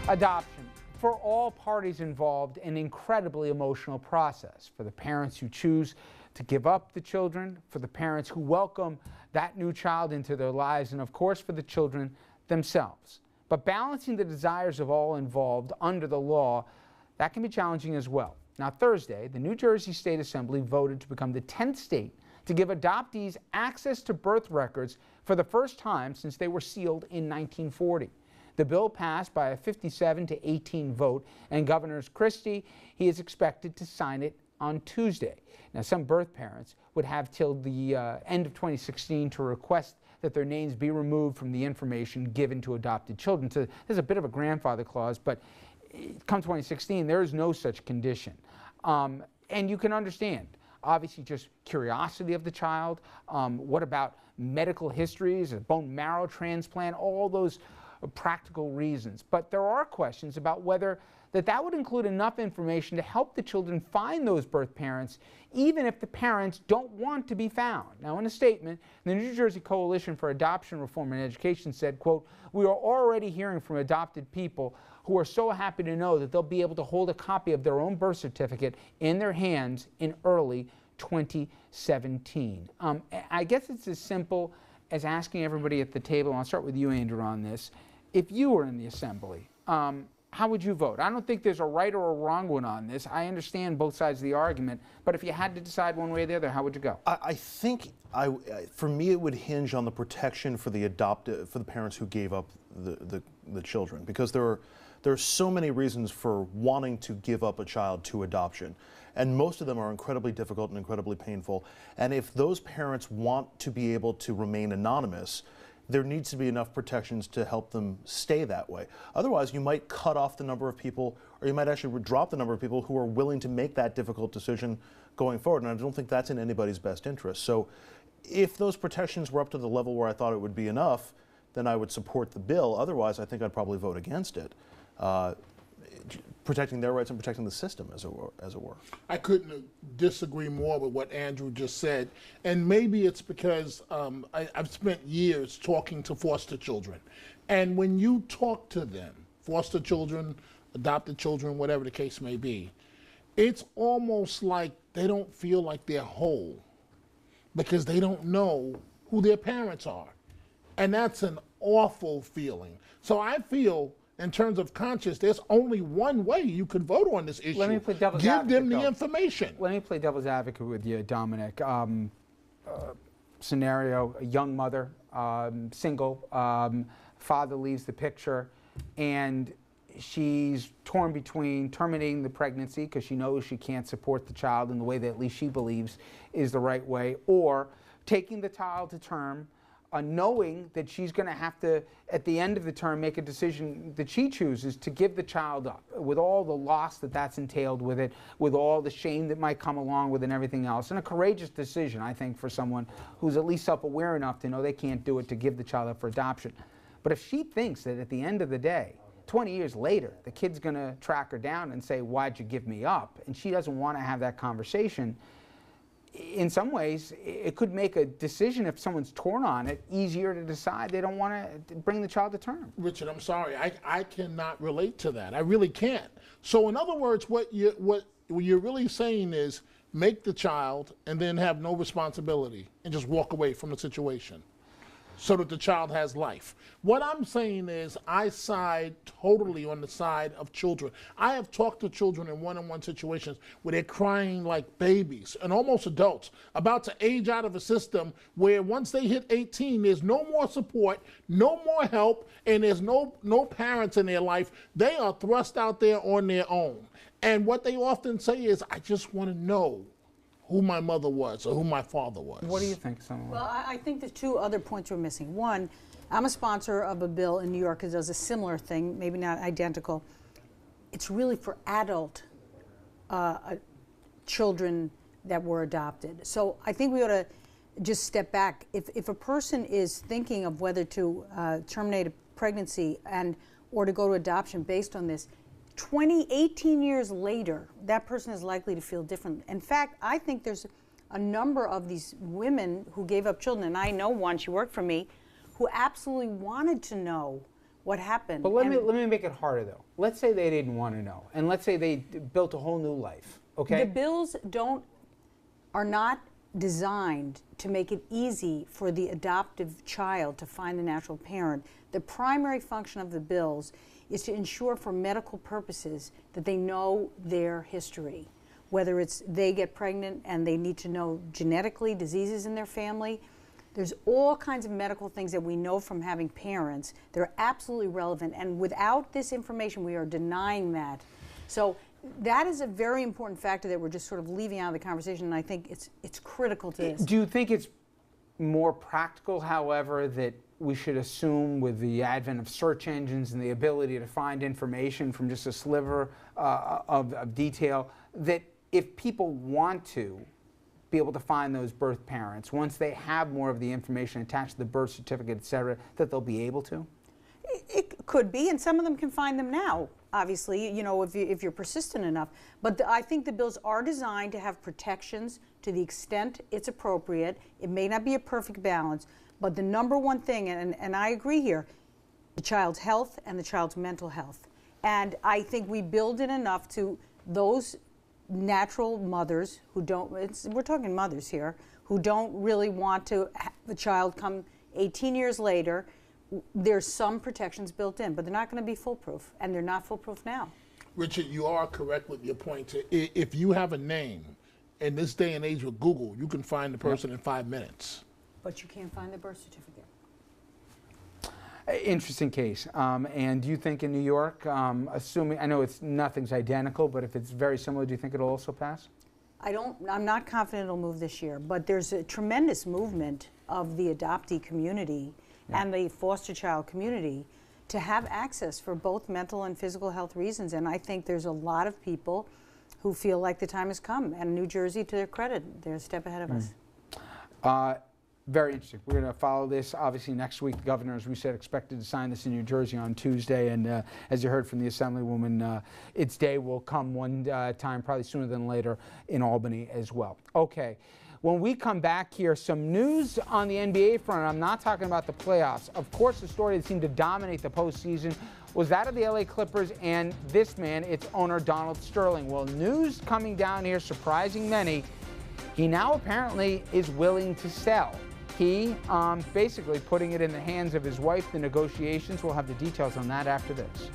Adoption, for all parties involved, an incredibly emotional process. For the parents who choose to give up the children, for the parents who welcome that new child into their lives, and of course for the children themselves. But balancing the desires of all involved under the law, that can be challenging as well. Now, Thursday, the New Jersey State Assembly voted to become the 10th state to give adoptees access to birth records for the first time since they were sealed in 1940. The bill passed by a 57-18 vote, and Governor Christie, he is expected to sign it on Tuesday. Now, some birth parents would have till the end of 2016 to request that their names be removed from the information given to adopted children. So there's a bit of a grandfather clause, but come 2016, there is no such condition. And you can understand, obviously, just curiosity of the child. What about medical histories, a bone marrow transplant, all those practical reasons. But there are questions about whether that would include enough information to help the children find those birth parents, even if the parents don't want to be found. Now, in a statement, the New Jersey Coalition for Adoption Reform and Education said, quote, "We are already hearing from adopted people who are so happy to know that they'll be able to hold a copy of their own birth certificate in their hands in early 2017. I guess it's as simple as asking everybody at the table, and I'll start with you, Andrew, on this. If you were in the assembly, how would you vote? I don't think there's a right or a wrong one on this. I understand both sides of the argument, but if you had to decide one way or the other, how would you go? I think, for me, it would hinge on the protection for the parents who gave up the children, because there are so many reasons for wanting to give up a child to adoption, and most of them are incredibly difficult and incredibly painful. And if those parents want to be able to remain anonymous, there needs to be enough protections to help them stay that way. Otherwise, you might cut off the number of people, or you might actually drop the number of people who are willing to make that difficult decision going forward, and I don't think that's in anybody's best interest. So if those protections were up to the level where I thought it would be enough, then I would support the bill. Otherwise, I think I'd probably vote against it. Protecting their rights and protecting the system, as it were. I couldn't disagree more with what Andrew just said, and maybe it's because I've spent years talking to foster children, and when you talk to them, foster children, adopted children, whatever the case may be, it's almost like they don't feel like they're whole because they don't know who their parents are, and that's an awful feeling. So I feel, in terms of conscience, there's only one way you could vote on this issue. Let me play devil's advocate. Give them the information. Let me play devil's advocate with you, Dominic. Scenario: a young mother, single, father leaves the picture, and she's torn between terminating the pregnancy because she knows she can't support the child in the way that at least she believes is the right way, or taking the child to term, knowing that she's going to have to, at the end of the term, make a decision that she chooses to give the child up, with all the loss that's entailed with it, with all the shame that might come along with it and everything else. And a courageous decision, I think, for someone who's at least self-aware enough to know they can't do it, to give the child up for adoption. But if she thinks that at the end of the day, 20 years later, the kid's going to track her down and say, "Why'd you give me up?" and she doesn't want to have that conversation, in some ways, it could make a decision, if someone's torn on it, easier to decide they don't want to bring the child to term. Richard, I'm sorry, I cannot relate to that. I really can't. So in other words, what you're really saying is make the child and then have no responsibility and just walk away from the situation so that the child has life. What I'm saying is I side totally on the side of children. I have talked to children in one-on-one situations where they're crying like babies and almost adults, about to age out of a system where once they hit 18, there's no more support, no more help, and there's no parents in their life. They are thrust out there on their own. And what they often say is, "I just want to know who my mother was or who my father was." What do you think, Someone? Well, I think there's two other points we're missing. One, I'm a sponsor of a bill in New York that does a similar thing, maybe not identical. It's really for adult children that were adopted. So I think we ought to just step back. If a person is thinking of whether to terminate a pregnancy or to go to adoption based on this, 18 years later, that person is likely to feel different. In fact, I think there's a number of these women who gave up children, and I know one, she worked for me, who absolutely wanted to know what happened. But let me make it harder, though. Let's say they didn't want to know, and let's say they built a whole new life, okay? The bills are not designed to make it easy for the adoptive child to find the natural parent. The primary function of the bills is to ensure for medical purposes that they know their history, whether it's they get pregnant and they need to know genetically diseases in their family. There's all kinds of medical things that we know from having parents that are absolutely relevant, and without this information we are denying that. So that is a very important factor that we're just sort of leaving out of the conversation, and I think it's critical to this. Do you think it's more practical, however, that we should assume with the advent of search engines and the ability to find information from just a sliver of detail, that if people want to be able to find those birth parents, once they have more of the information attached to the birth certificate, et cetera, that they'll be able to? It could be, and some of them can find them now, obviously, you know, if you're persistent enough. But I think the bills are designed to have protections to the extent it's appropriate. It may not be a perfect balance, but the number one thing, and I agree here, the child's health and the child's mental health. And I think we build it enough to those natural mothers who don't, we're talking mothers here, who don't really want to have the child come 18 years later. There's some protections built in, but they're not going to be foolproof, and they're not foolproof now. Richard, you are correct with your point. If you have a name, in this day and age with Google, you can find the person in 5 minutes. But you can't find the birth certificate. Interesting case. And do you think in New York, assuming, I know nothing's identical, but if it's very similar, do you think it'll also pass? I'm not confident it'll move this year, but there's a tremendous movement of the adoptee community and the foster child community to have access for both mental and physical health reasons. And I think there's a lot of people who feel like the time has come. And New Jersey, to their credit, they're a step ahead of us. Very interesting. We're going to follow this. Obviously, next week, the governor, as we said, expected to sign this in New Jersey on Tuesday. And as you heard from the Assemblywoman, its day will come one time, probably sooner than later, in Albany as well. Okay. When we come back here, some news on the NBA front. I'm not talking about the playoffs. Of course, the story that seemed to dominate the postseason was that of the LA Clippers and this man, its owner, Donald Sterling. Well, news coming down here, surprising many. He now apparently is willing to sell. He basically putting it in the hands of his wife, the negotiations. We'll have the details on that after this.